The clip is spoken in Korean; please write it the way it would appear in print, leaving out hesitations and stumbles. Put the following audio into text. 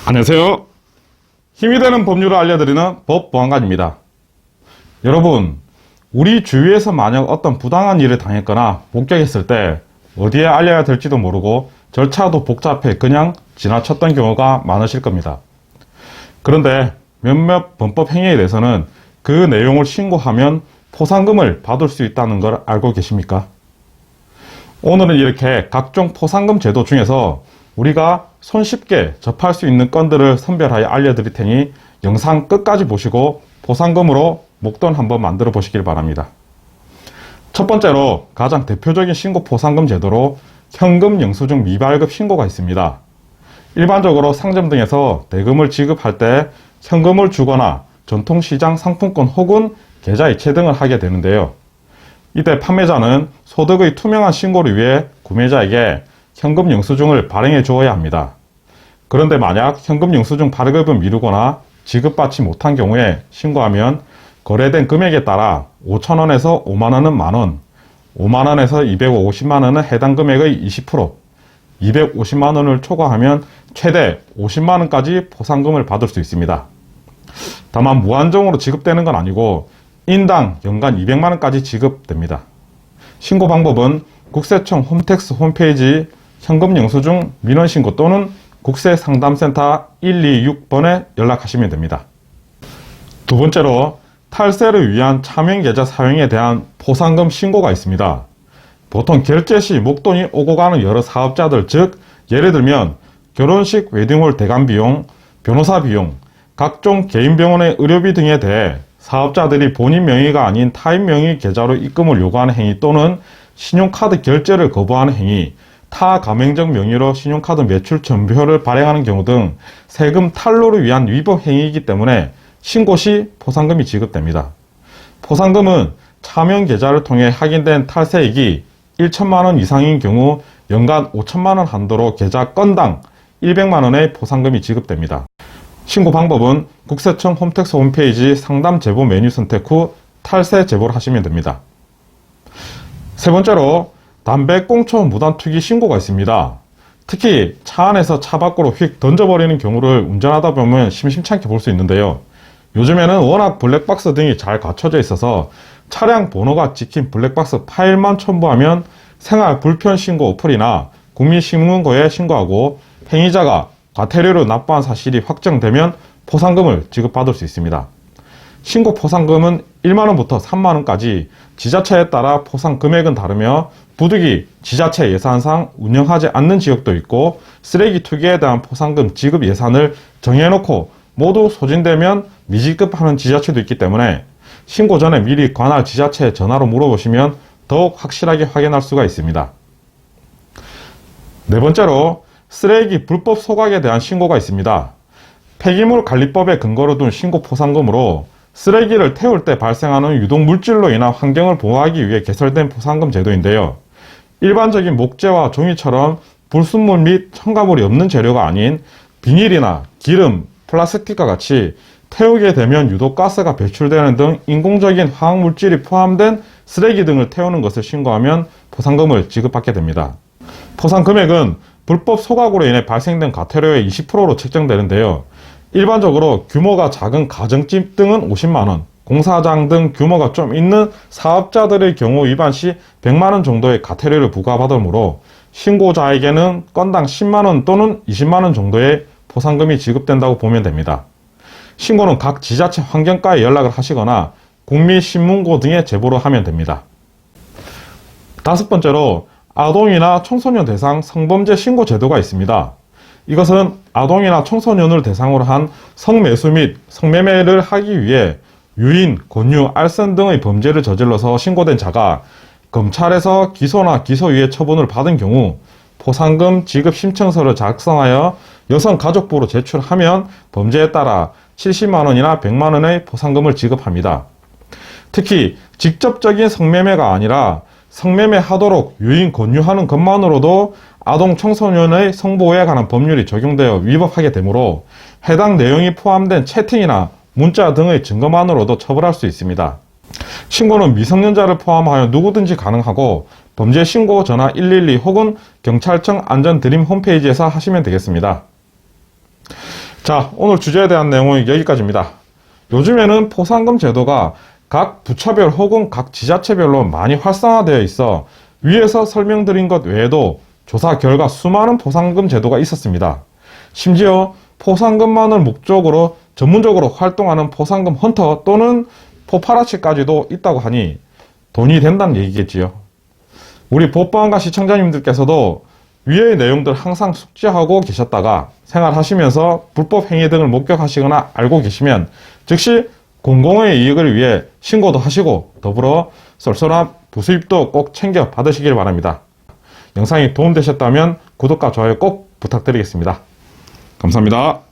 안녕하세요. 힘이 되는 법률을 알려드리는 법보안관입니다. 여러분, 우리 주위에서 만약 어떤 부당한 일을 당했거나 목격했을 때 어디에 알려야 될지도 모르고 절차도 복잡해 그냥 지나쳤던 경우가 많으실 겁니다. 그런데 몇몇 범법 행위에 대해서는 그 내용을 신고하면 포상금을 받을 수 있다는 걸 알고 계십니까? 오늘은 이렇게 각종 포상금 제도 중에서 우리가 손쉽게 접할 수 있는 건들을 선별하여 알려드릴 테니 영상 끝까지 보시고 포상금으로 목돈 한번 만들어 보시길 바랍니다. 첫 번째로 가장 대표적인 신고 포상금 제도로 현금 영수증 미발급 신고가 있습니다. 일반적으로 상점 등에서 대금을 지급할 때 현금을 주거나 전통시장 상품권 혹은 계좌이체 등을 하게 되는데요. 이때 판매자는 소득의 투명한 신고를 위해 구매자에게 현금 영수증을 발행해 주어야 합니다. 그런데 만약 현금 영수증 발급을 미루거나 지급받지 못한 경우에 신고하면 거래된 금액에 따라 5,000원에서 5만원은 만원, 5만원에서 250만원은 해당 금액의 20%, 250만원을 초과하면 최대 50만원까지 포상금을 받을 수 있습니다. 다만 무한정으로 지급되는 건 아니고 인당 연간 200만원까지 지급됩니다. 신고 방법은 국세청 홈택스 홈페이지 현금 영수증 민원신고 또는 국세상담센터 126번에 연락하시면 됩니다. 두 번째로 탈세를 위한 차명계좌 사용에 대한 포상금 신고가 있습니다. 보통 결제 시 목돈이 오고 가는 여러 사업자들, 즉 예를 들면 결혼식 웨딩홀 대관 비용, 변호사 비용, 각종 개인 병원의 의료비 등에 대해 사업자들이 본인 명의가 아닌 타인 명의 계좌로 입금을 요구하는 행위 또는 신용카드 결제를 거부하는 행위, 타 가맹점 명의로 신용카드 매출 전표를 발행하는 경우 등 세금 탈루를 위한 위법 행위이기 때문에 신고 시 포상금이 지급됩니다. 포상금은 차명 계좌를 통해 확인된 탈세액이 1천만원 이상인 경우 연간 5천만원 한도로 계좌 건당 100만원의 포상금이 지급됩니다. 신고 방법은 국세청 홈택스 홈페이지 상담 제보 메뉴 선택 후 탈세 제보를 하시면 됩니다. 세 번째로 담배꽁초 무단 투기 신고가 있습니다. 특히 차 안에서 차 밖으로 휙 던져버리는 경우를 운전하다 보면 심심찮게 볼 수 있는데요. 요즘에는 워낙 블랙박스 등이 잘 갖춰져 있어서 차량 번호가 찍힌 블랙박스 파일만 첨부하면 생활 불편 신고 어플이나 국민신문고에 신고하고 행위자가 과태료를 납부한 사실이 확정되면 포상금을 지급받을 수 있습니다. 신고 포상금은 1만원부터 3만원까지 지자체에 따라 포상 금액은 다르며 부득이 지자체 예산상 운영하지 않는 지역도 있고 쓰레기 투기에 대한 포상금 지급 예산을 정해놓고 모두 소진되면 미지급하는 지자체도 있기 때문에 신고 전에 미리 관할 지자체에 전화로 물어보시면 더욱 확실하게 확인할 수가 있습니다. 네 번째로 쓰레기 불법 소각에 대한 신고가 있습니다. 폐기물 관리법에 근거로 둔 신고 포상금으로 쓰레기를 태울 때 발생하는 유독 물질로 인한 환경을 보호하기 위해 개설된 포상금 제도인데요. 일반적인 목재와 종이처럼 불순물 및 첨가물이 없는 재료가 아닌 비닐이나 기름, 플라스틱과 같이 태우게 되면 유독 가스가 배출되는 등 인공적인 화학물질이 포함된 쓰레기 등을 태우는 것을 신고하면 포상금을 지급받게 됩니다. 포상 금액은 불법 소각으로 인해 발생된 과태료의 20%로 책정되는데요. 일반적으로 규모가 작은 가정집 등은 50만원, 공사장 등 규모가 좀 있는 사업자들의 경우 위반 시 100만원 정도의 과태료를 부과받으므로 신고자에게는 건당 10만원 또는 20만원 정도의 포상금이 지급된다고 보면 됩니다. 신고는 각 지자체 환경과에 연락을 하시거나 국민신문고 등에 제보를 하면 됩니다. 다섯 번째로 아동이나 청소년 대상 성범죄 신고 제도가 있습니다. 이것은 아동이나 청소년을 대상으로 한 성매수 및 성매매를 하기 위해 유인, 권유, 알선 등의 범죄를 저질러서 신고된 자가 검찰에서 기소나 기소유예 처분을 받은 경우 포상금 지급 신청서를 작성하여 여성가족부로 제출하면 범죄에 따라 70만원이나 100만원의 포상금을 지급합니다. 특히 직접적인 성매매가 아니라 성매매 하도록 유인 권유하는 것만으로도 아동 청소년의 성보호에 관한 법률이 적용되어 위법하게 되므로 해당 내용이 포함된 채팅이나 문자 등의 증거만으로도 처벌할 수 있습니다. 신고는 미성년자를 포함하여 누구든지 가능하고 범죄 신고 전화 112 혹은 경찰청 안전드림 홈페이지에서 하시면 되겠습니다. 자, 오늘 주제에 대한 내용은 여기까지입니다. 요즘에는 포상금 제도가 각 부처별 혹은 각 지자체별로 많이 활성화되어 있어 위에서 설명드린 것 외에도 조사 결과 수많은 포상금 제도가 있었습니다. 심지어 포상금만을 목적으로 전문적으로 활동하는 포상금 헌터 또는 포파라치까지도 있다고 하니 돈이 된다는 얘기겠지요. 우리 법보안과 시청자님들께서도 위의 내용들 항상 숙지하고 계셨다가 생활하시면서 불법 행위 등을 목격하시거나 알고 계시면 즉시 공공의 이익을 위해 신고도 하시고 더불어 쏠쏠한 부수입도 꼭 챙겨 받으시길 바랍니다. 영상이 도움되셨다면 구독과 좋아요 꼭 부탁드리겠습니다. 감사합니다.